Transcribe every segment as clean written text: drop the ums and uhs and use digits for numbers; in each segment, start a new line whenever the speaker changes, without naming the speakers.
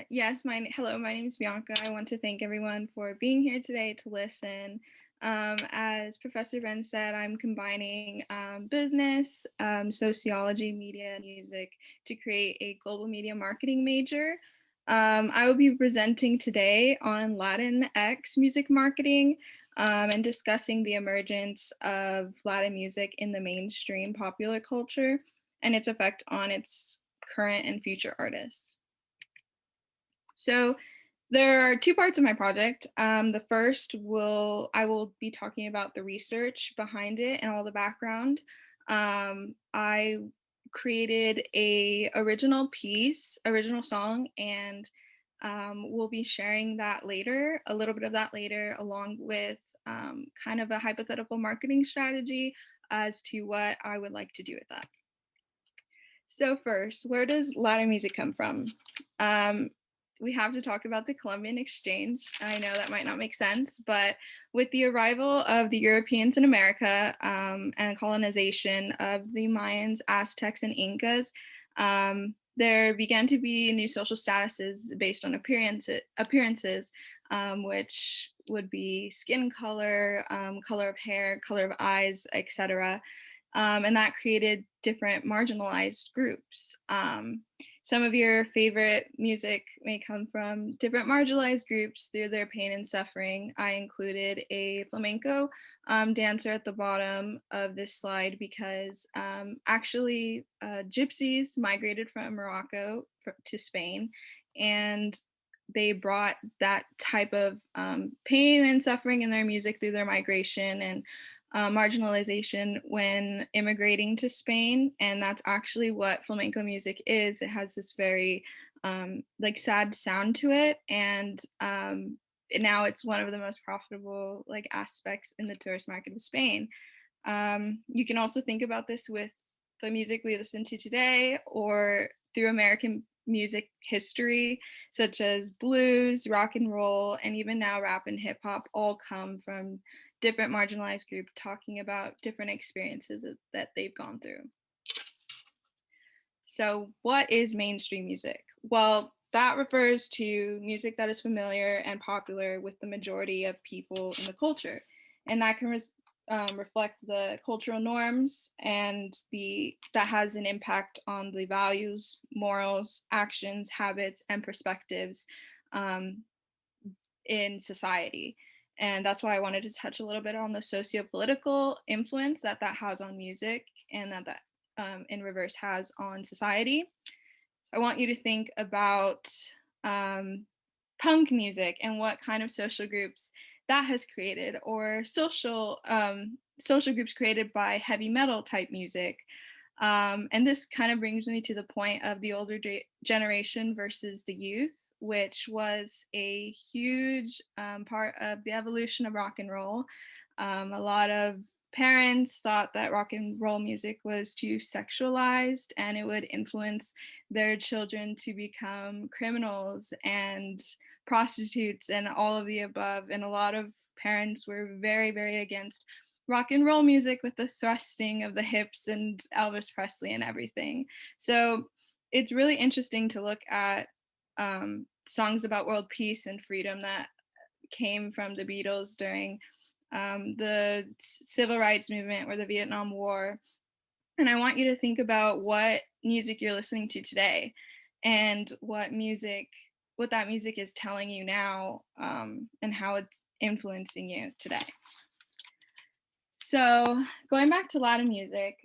Hello, my name is Bianca. I want to thank everyone for being here today to listen. As Professor Ben said, I'm combining business, sociology, media, and music to create a global media marketing major. I will be presenting today on Latinx music marketing and discussing the emergence of Latin music in the mainstream popular culture and its effect on its current and future artists. So there are two parts of my project. The first I will be talking about the research behind it and all the background. I created a original song, and we'll be sharing that later, a little bit of that later, along with kind of a hypothetical marketing strategy as to what I would like to do with that. So first, where does Latin music come from? We have to talk about the Columbian exchange. I know that might not make sense, but with the arrival of the Europeans in America and colonization of the Mayans, Aztecs, and Incas, there began to be new social statuses based on appearances, which would be skin color, color of hair, color of eyes, etc. And that created different marginalized groups. Some of your favorite music may come from different marginalized groups through their pain and suffering. I included a flamenco dancer at the bottom of this slide because actually gypsies migrated from Morocco to Spain, and they brought that type of pain and suffering in their music through their migration and marginalization when immigrating to Spain. And that's actually what flamenco music is. It has this very like sad sound to it, and now it's one of the most profitable like aspects in the tourist market of Spain. You can also think about this with the music we listen to today or through American music history, such as blues, rock and roll, and even now rap and hip hop all come from different marginalized groups talking about different experiences that they've gone through. So what is mainstream music? Well, that refers to music that is familiar and popular with the majority of people in the culture. And that can reflect the cultural norms and that has an impact on the values, morals, actions, habits, and perspectives in society. And that's why I wanted to touch a little bit on the socio-political influence that has on music and that in reverse has on society. So I want you to think about punk music and what kind of social groups that has created, or social groups created by heavy metal type music. And this kind of brings me to the point of the older generation versus the youth, which was a huge part of the evolution of rock and roll. A lot of parents thought that rock and roll music was too sexualized and it would influence their children to become criminals and prostitutes and all of the above. And a lot of parents were very, very against rock and roll music with the thrusting of the hips and Elvis Presley and everything. So it's really interesting to look at songs about world peace and freedom that came from the Beatles during the civil rights movement or the Vietnam War. And I want you to think about what music you're listening to today and what that music is telling you now, and how it's influencing you today. So going back to Latin music,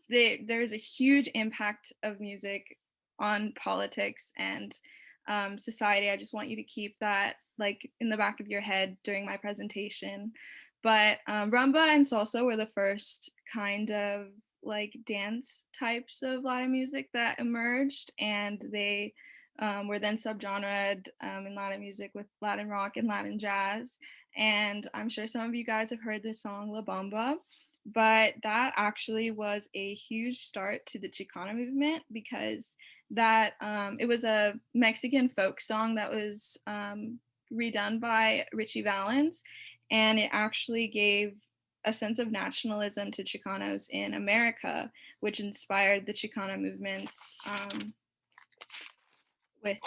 there's a huge impact of music on politics and society. I just want you to keep that like in the back of your head during my presentation. But rumba and salsa were the first kind of like dance types of Latin music that emerged, and they were then subgenred in Latin music with Latin rock and Latin jazz. And I'm sure some of you guys have heard the song La Bamba, but that actually was a huge start to the Chicana movement because that it was a Mexican folk song that was redone by Richie Valens, and it actually gave a sense of nationalism to Chicanos in America, which inspired the Chicana movements with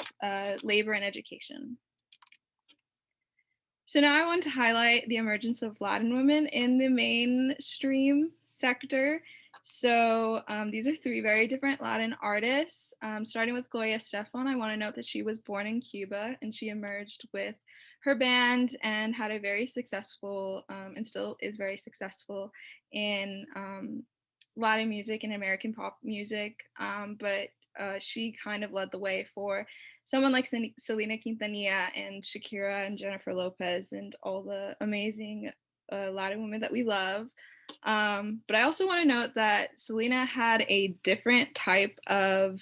labor and education. So now I want to highlight the emergence of Latin women in the mainstream sector. So these are three very different Latin artists. Starting with Gloria Estefan, I want to note that she was born in Cuba and she emerged with her band and had a very successful, and still is very successful in Latin music and American pop music. But she kind of led the way for someone like Selena Quintanilla and Shakira and Jennifer Lopez and all the amazing Latin women that we love. But I also want to note that Selena had a different type of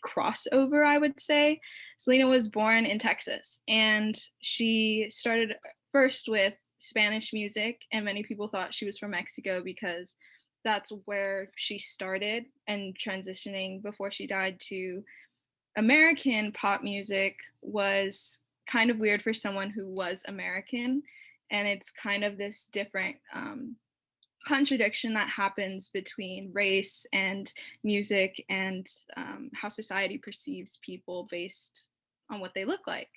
crossover, I would say. Selena was born in Texas and she started first with Spanish music, and many people thought she was from Mexico because that's where she started, and transitioning before she died to American pop music was kind of weird for someone who was American. And it's kind of this different contradiction that happens between race and music and how society perceives people based on what they look like.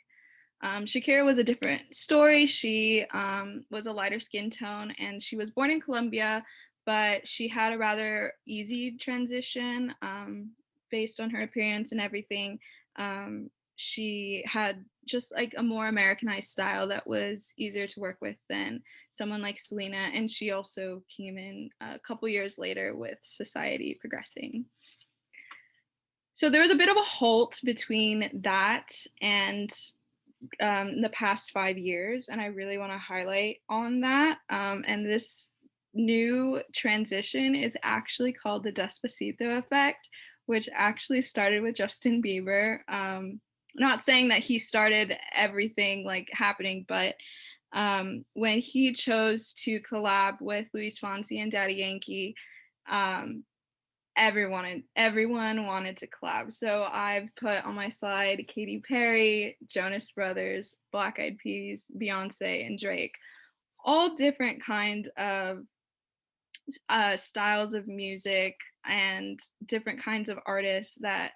Shakira was a different story. She was a lighter skin tone and she was born in Colombia, but she had a rather easy transition based on her appearance and everything. She had just like a more Americanized style that was easier to work with than someone like Selena. And she also came in a couple years later with society progressing. So there was a bit of a halt between that and the past 5 years, and I really want to highlight on that. And this new transition is actually called the Despacito effect, which actually started with Justin Bieber. Not saying that he started everything like happening, but when he chose to collab with Luis Fonsi and Daddy Yankee, um, everyone wanted to collab. So I've put on my slide Katy Perry, Jonas Brothers, Black Eyed Peas, Beyonce, and Drake. All different kind of styles of music and different kinds of artists that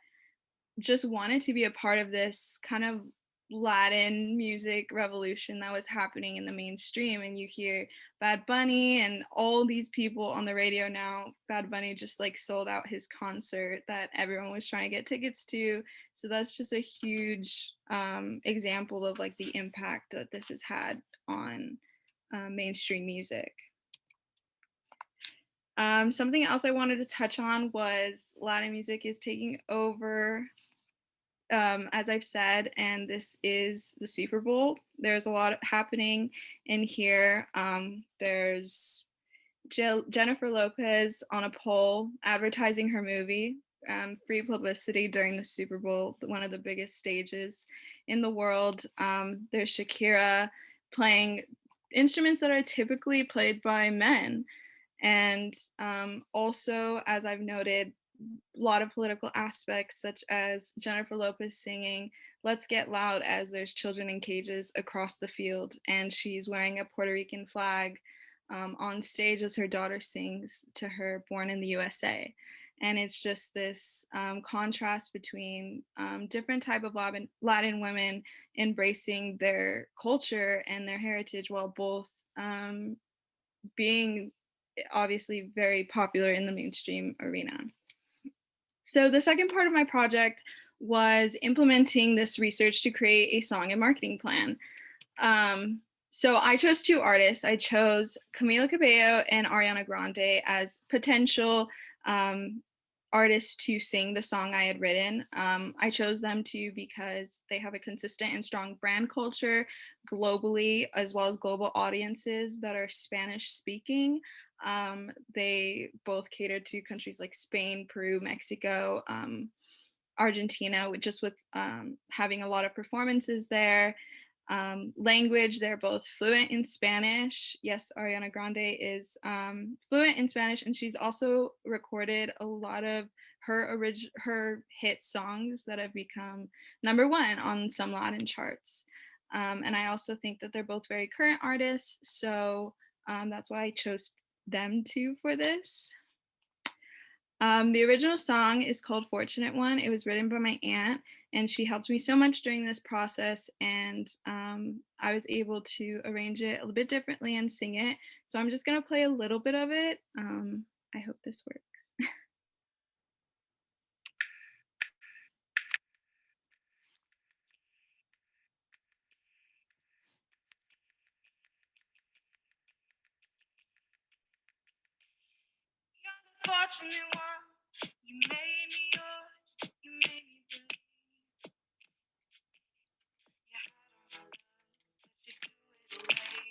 just wanted to be a part of this kind of Latin music revolution that was happening in the mainstream. And you hear Bad Bunny and all these people on the radio now. Bad Bunny just like sold out his concert that everyone was trying to get tickets to. So that's just a huge example of like the impact that this has had on mainstream music. Something else I wanted to touch on was Latin music is taking over, as I've said, and this is the Super Bowl. There's a lot happening in here. There's Jennifer Lopez on a pole advertising her movie. Free publicity during the Super Bowl, one of the biggest stages in the world. There's Shakira playing instruments that are typically played by men. And also, as I've noted, a lot of political aspects, such as Jennifer Lopez singing "Let's Get Loud" as there's children in cages across the field, and she's wearing a Puerto Rican flag on stage as her daughter sings to her "Born in the USA." And it's just this contrast between different type of Latin women embracing their culture and their heritage while both being obviously very popular in the mainstream arena. So the second part of my project was implementing this research to create a song and marketing plan. So I chose two artists. I chose Camila Cabello and Ariana Grande as potential artists to sing the song I had written. I chose them because they have a consistent and strong brand culture globally, as well as global audiences that are Spanish speaking. They both cater to countries like Spain, Peru, Mexico, Argentina, just with having a lot of performances there. Language, they're both fluent in Spanish. Yes, Ariana Grande is fluent in Spanish, and she's also recorded a lot of her hit songs that have become #1 on some Latin charts. And I also think that they're both very current artists, so that's why I chose them two for this. The original song is called Fortunate One. It was written by my aunt, and she helped me so much during this process. And I was able to arrange it a little bit differently and sing it. So I'm just going to play a little bit of it. I hope this works. You're the fortunate one. You made me yours. You made me believe you had all my love, but you threw it away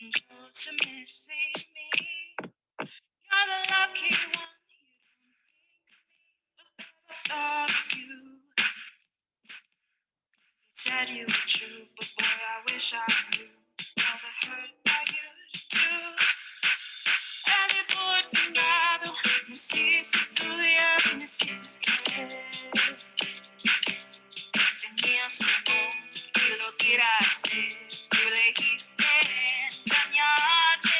and chose to missing me. You're the lucky one. You don't think of me, but I thought of you. You said you were true, but boy, I wish I knew all the hurt I used to do. Desafortunado, no hiciste estudiar, no hiciste creer. Tenías un amor y lo tiraste, tú elegiste engañarte.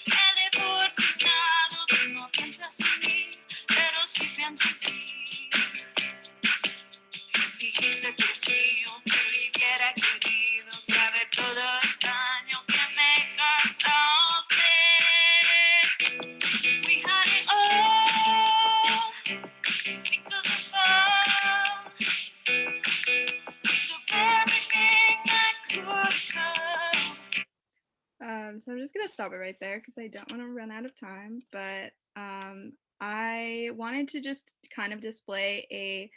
Desafortunado, tú no piensas en mí, pero sí pienso en ti. Dijiste que es mío, que lo hubiera querido, sabe todo el daño que me causaste. We had it all, think of the fall, think of everything I could have. So I'm just gonna stop it right there because I don't want to run out of time. But I wanted to just kind of display a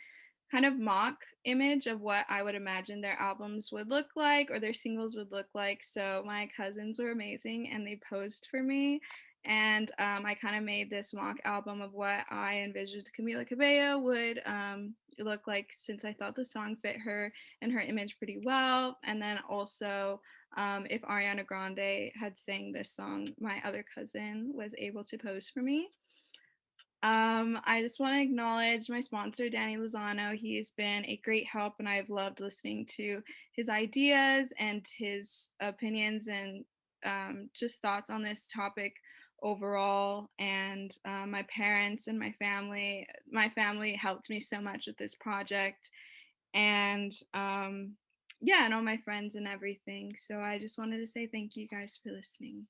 kind of mock image of what I would imagine their albums would look like or their singles would look like. So my cousins were amazing and they posed for me. And I kind of made this mock album of what I envisioned Camila Cabello would look like since I thought the song fit her and her image pretty well. And then also, if Ariana Grande had sang this song, my other cousin was able to pose for me. I just want to acknowledge my sponsor, Danny Lozano. He's been a great help, and I've loved listening to his ideas and his opinions and just thoughts on this topic overall. And my parents and my family helped me so much with this project. And yeah, and all my friends and everything. So I just wanted to say thank you guys for listening.